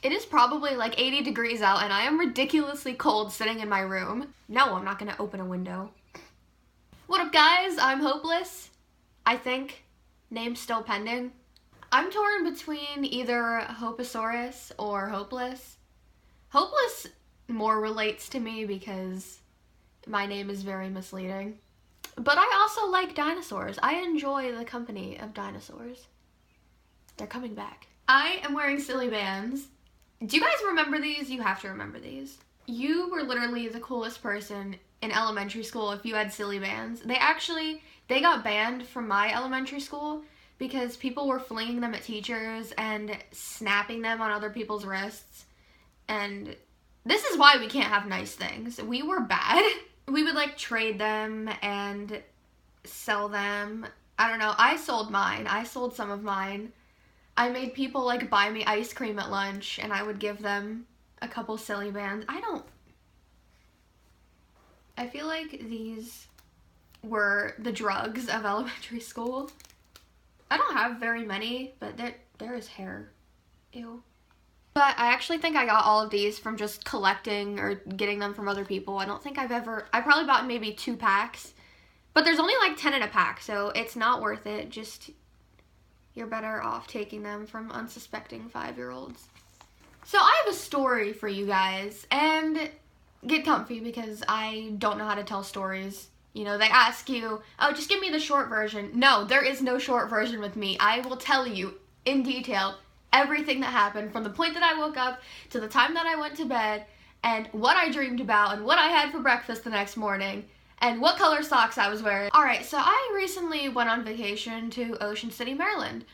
It is probably like 80 degrees out and I am ridiculously cold sitting in my room. No, I'm not gonna open a window. What up guys, I'm Hopeless. I think. Name's still pending. I'm torn between either Hoposaurus or Hopeless. Hopeless more relates to me because my name is very misleading. But I also like dinosaurs. I enjoy the company of dinosaurs. They're coming back. I am wearing Silly Bands. Do you guys remember these? You have to remember these. You were literally the coolest person in elementary school if you had Silly Bands. They got banned from my elementary school because people were flinging them at teachers and snapping them on other people's wrists. And this is why we can't have nice things. We were bad. We would like trade them and sell them. I don't know. I sold mine. I sold some of mine. I made people like buy me ice cream at lunch and I would give them a couple Silly Bands. I feel like these were the drugs of elementary school. I don't have very many, but there is hair. Ew. But I actually think I got all of these from just collecting or getting them from other people. I probably bought maybe 2 packs. But there's only like 10 in a pack, so it's not worth it. Just, you're better off taking them from unsuspecting 5-year-olds. So I have a story for you guys, and get comfy because I don't know how to tell stories. You know, they ask you, oh, just give me the short version. No, there is no short version with me. I will tell you in detail everything that happened from the point that I woke up to the time that I went to bed and what I dreamed about and what I had for breakfast the next morning and what color socks I was wearing. Alright, so I recently went on vacation to Ocean City, Maryland.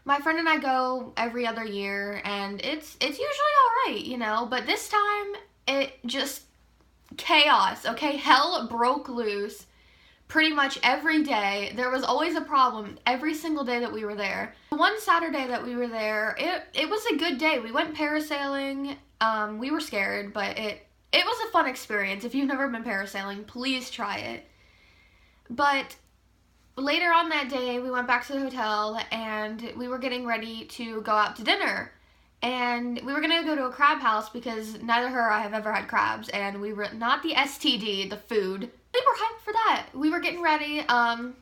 My friend and I go every other year and it's usually alright, you know, but this time it just chaos, okay? Hell broke loose pretty much every day. There was always a problem every single day that we were there. One Saturday that we were there, it was a good day. We went parasailing. We were scared, but it was a fun experience. If you've never been parasailing, please try it. But later on that day, we went back to the hotel and we were getting ready to go out to dinner. And we were going to go to a crab house because neither her or I have ever had crabs. And we were, not the STD, the food. We were hyped for that. We were getting ready. I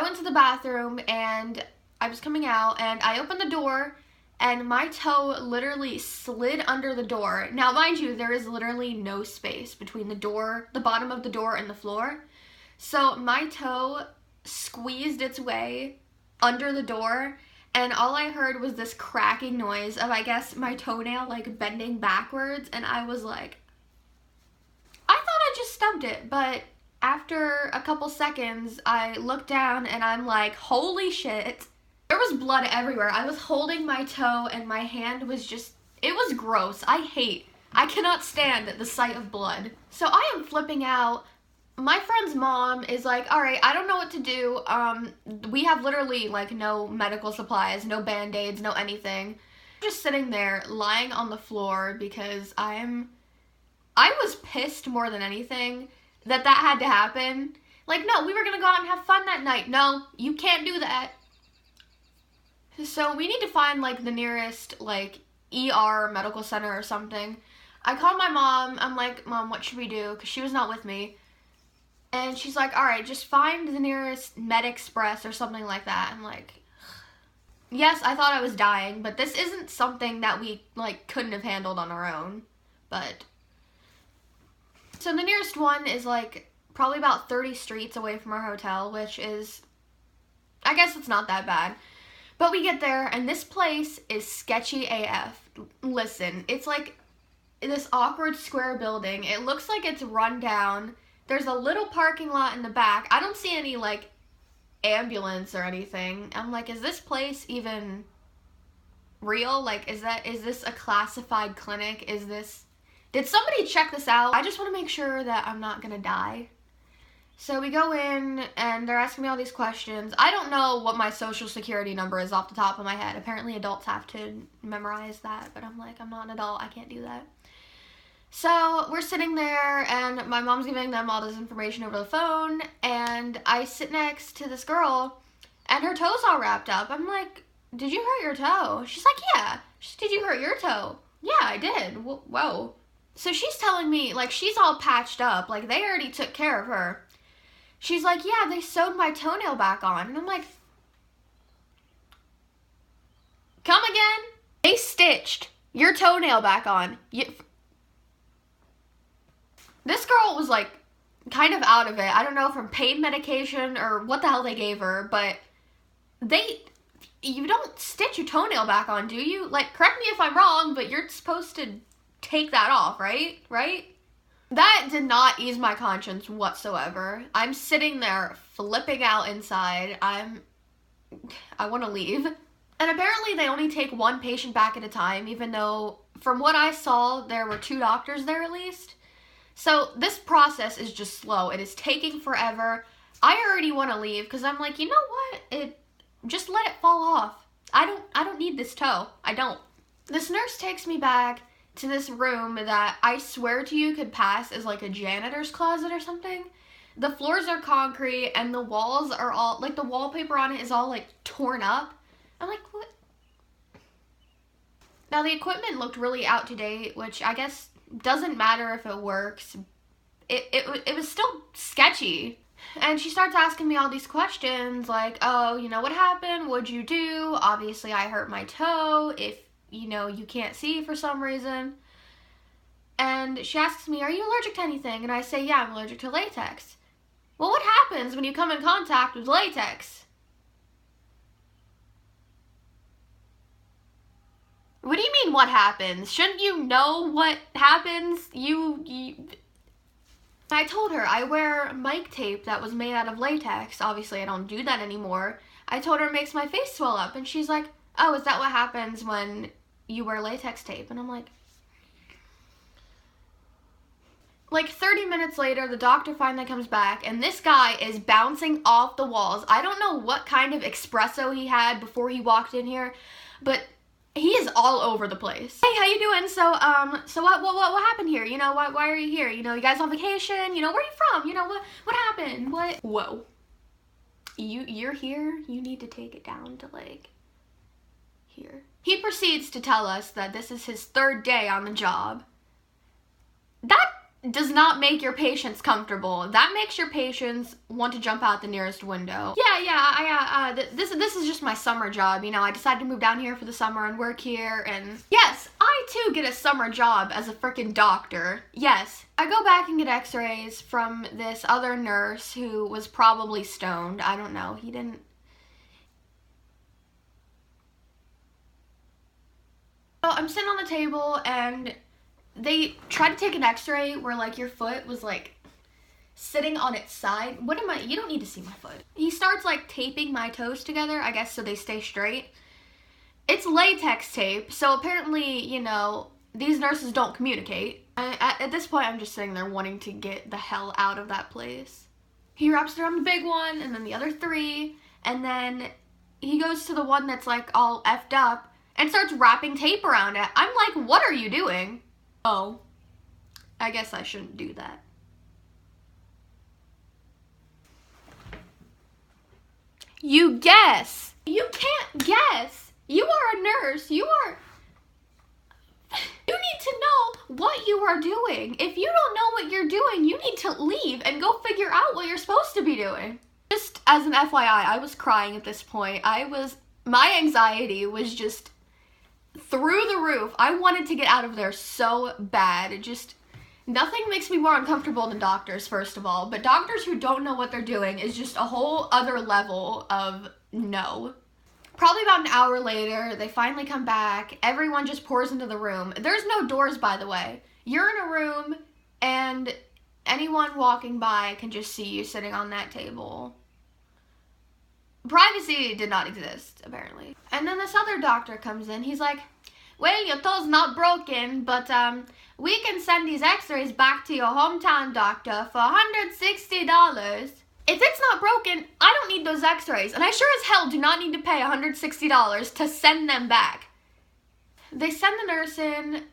went to the bathroom and I was coming out and I opened the door and my toe literally slid under the door. Now, mind you, there is literally no space between the door, the bottom of the door and the floor. So my toe squeezed its way under the door. And all I heard was this cracking noise of, I guess, my toenail, like, bending backwards. And I was like, I thought I just stubbed it. But after a couple seconds, I looked down and I'm like, holy shit. There was blood everywhere. I was holding my toe and my hand was just, it was gross. I cannot stand the sight of blood. So I am flipping out. My friend's mom is like, all right, I don't know what to do. We have literally like no medical supplies, no band-aids, no anything. Just sitting there lying on the floor because I was pissed more than anything that had to happen. Like, no, we were gonna go out and have fun that night. No, you can't do that. So we need to find like the nearest like ER medical center or something. I called my mom. I'm like, Mom, what should we do? Because she was not with me. And she's like, all right, just find the nearest Med Express or something like that. I'm like, yes, I thought I was dying, but this isn't something that we, like, couldn't have handled on our own. But, so the nearest one is, like, probably about 30 streets away from our hotel, which is, I guess it's not that bad. But we get there, and this place is sketchy AF. Listen, it's, like, this awkward square building. It looks like it's run down. There's a little parking lot in the back. I don't see any, like, ambulance or anything. I'm like, is this place even real? Like, is this a classified clinic? Did somebody check this out? I just want to make sure that I'm not gonna die. So we go in, and they're asking me all these questions. I don't know what my social security number is off the top of my head. Apparently adults have to memorize that, but I'm like, I'm not an adult. I can't do that. So we're sitting there and my mom's giving them all this information over the phone and I sit next to this girl and her toe's all wrapped up. I'm like, did you hurt your toe? She's like, yeah. She said, did you hurt your toe? Yeah, I did. Whoa. So she's telling me, like, she's all patched up. Like, they already took care of her. She's like, yeah, they sewed my toenail back on. And I'm like, come again? They stitched your toenail back on. This girl was, like, kind of out of it. I don't know, from pain medication or what the hell they gave her, but you don't stitch your toenail back on, do you? Like, correct me if I'm wrong, but you're supposed to take that off, right? Right? That did not ease my conscience whatsoever. I'm sitting there flipping out inside. I want to leave. And apparently they only take one patient back at a time, even though from what I saw, there were 2 doctors there at least. So this process is just slow. It is taking forever. I already want to leave because I'm like, you know what? Just let it fall off. I don't need this toe. I don't. This nurse takes me back to this room that I swear to you could pass as like a janitor's closet or something. The floors are concrete and the walls are all, like, the wallpaper on it is all, like, torn up. I'm like, what? Now the equipment looked really out to date, which I guess doesn't matter if it works. It was still sketchy. And she starts asking me all these questions like, oh, you know, what happened? What'd you do? Obviously I hurt my toe. If, you know, you can't see for some reason. And she asks me, are you allergic to anything? And I say, yeah, I'm allergic to latex. Well, what happens when you come in contact with latex? What do you mean, what happens? Shouldn't you know what happens? I told her I wear mic tape that was made out of latex. Obviously, I don't do that anymore. I told her it makes my face swell up, and she's like, oh, is that what happens when you wear latex tape? And I'm like 30 minutes later, the doctor finally comes back, and this guy is bouncing off the walls. I don't know what kind of espresso he had before he walked in here, but he is all over the place. Hey, how you doing? So what happened here? You know, why are you here? You know, you guys on vacation? You know, where are you from? You know, what happened? What? Whoa. You're here? You need to take it down to, like, here. He proceeds to tell us that this is his 3rd day on the job. That does not make your patients comfortable. That makes your patients want to jump out the nearest window. This is just my summer job. You know, I decided to move down here for the summer and work here, and yes, I too get a summer job as a freaking doctor. Yes. I go back and get x-rays from this other nurse who was probably stoned. I don't know. He didn't. So I'm sitting on the table and they tried to take an x-ray where, like, your foot was, like, sitting on its side. You don't need to see my foot. He starts, like, taping my toes together, I guess, so they stay straight. It's latex tape, so apparently, you know, these nurses don't communicate. At this point, I'm just sitting there wanting to get the hell out of that place. He wraps around the big one, and then the other 3, and then he goes to the one that's, like, all effed up, and starts wrapping tape around it. I'm like, what are you doing? Oh, I guess I shouldn't do that. You guess. You can't guess. You are a nurse. You need to know what you are doing. If you don't know what you're doing, you need to leave and go figure out what you're supposed to be doing. Just as an FYI, I was crying at this point. My anxiety was just through the roof. I wanted to get out of there so bad. Nothing makes me more uncomfortable than doctors, first of all, but doctors who don't know what they're doing is just a whole other level of no. Probably about an hour later, they finally come back. Everyone just pours into the room. There's no doors, by the way. You're in a room, and anyone walking by can just see you sitting on that table. Privacy did not exist, apparently. And then this other doctor comes in. He's like, well, your toe's not broken, but we can send these x-rays back to your hometown doctor for $160. If it's not broken, I don't need those x-rays. And I sure as hell do not need to pay $160 to send them back. They send the nurse in,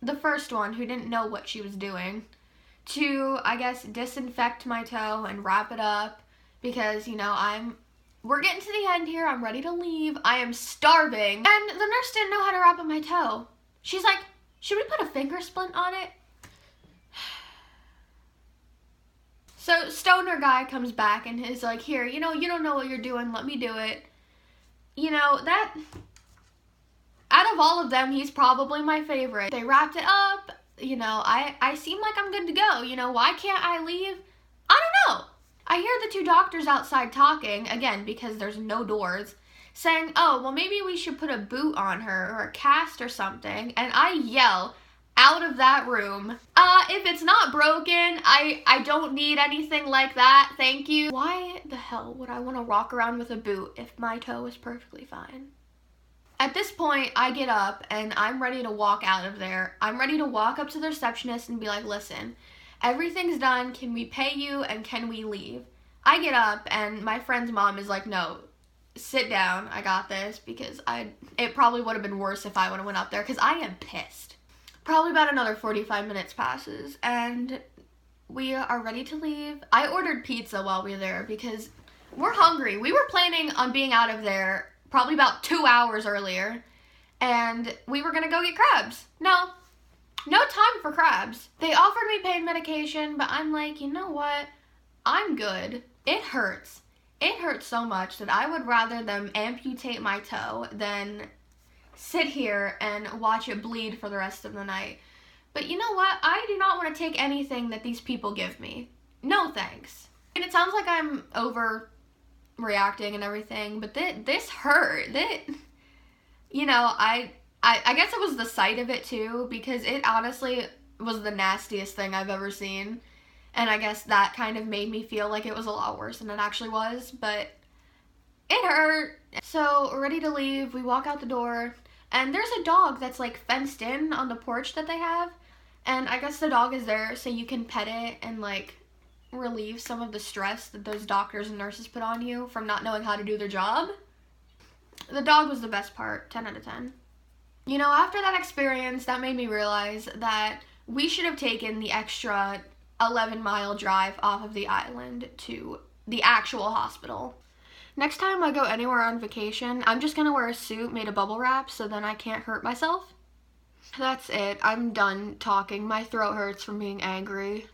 the first one, who didn't know what she was doing, to, I guess, disinfect my toe and wrap it up. Because, you know, I'm we're getting to the end here. I'm ready to leave. I am starving. And the nurse didn't know how to wrap up my toe. She's like, should we put a finger splint on it? So stoner guy comes back and is like, here, you know, you don't know what you're doing. Let me do it. You know, that, out of all of them, he's probably my favorite. They wrapped it up. You know, I seem like I'm good to go. You know, why can't I leave? I don't know. I hear the two doctors outside talking, again, because there's no doors, saying, oh, well, maybe we should put a boot on her or a cast or something. And I yell out of that room, if it's not broken, I don't need anything like that, thank you. Why the hell would I want to walk around with a boot if my toe is perfectly fine? At this point, I get up and I'm ready to walk out of there. I'm ready to walk up to the receptionist and be like, listen, everything's done. Can we pay you and can we leave? I get up and my friend's mom is like, no, sit down. I got this, because it probably would have been worse if I would have went up there, because I am pissed. Probably about another 45 minutes passes and we are ready to leave. I ordered pizza while we were there because we're hungry. We were planning on being out of there probably about 2 hours earlier, and we were gonna go get crabs. No time for crabs. They offered me pain medication, but I'm like, you know what? I'm good. It hurts. It hurts so much that I would rather them amputate my toe than sit here and watch it bleed for the rest of the night. But you know what? I do not want to take anything that these people give me. No thanks. And it sounds like I'm overreacting and everything, but this hurt. You know, I guess it was the sight of it too, because it honestly was the nastiest thing I've ever seen. And I guess that kind of made me feel like it was a lot worse than it actually was, but it hurt. So we're ready to leave. We walk out the door, and there's a dog that's like fenced in on the porch that they have. And I guess the dog is there so you can pet it and like relieve some of the stress that those doctors and nurses put on you from not knowing how to do their job. The dog was the best part, 10 out of 10. You know, after that experience, that made me realize that we should have taken the extra 11-mile drive off of the island to the actual hospital. Next time I go anywhere on vacation, I'm just gonna wear a suit made of bubble wrap so then I can't hurt myself. That's it. I'm done talking. My throat hurts from being angry.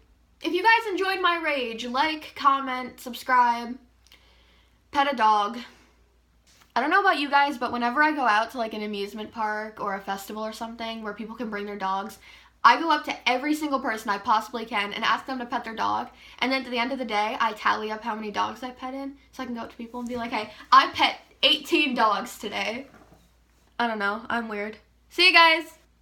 If you guys enjoyed my rage, like, comment, subscribe, pet a dog. I don't know about you guys, but whenever I go out to like an amusement park or a festival or something where people can bring their dogs, I go up to every single person I possibly can and ask them to pet their dog. And then at the end of the day, I tally up how many dogs I petted so I can go up to people and be like, hey, I pet 18 dogs today. I don't know. I'm weird. See you guys.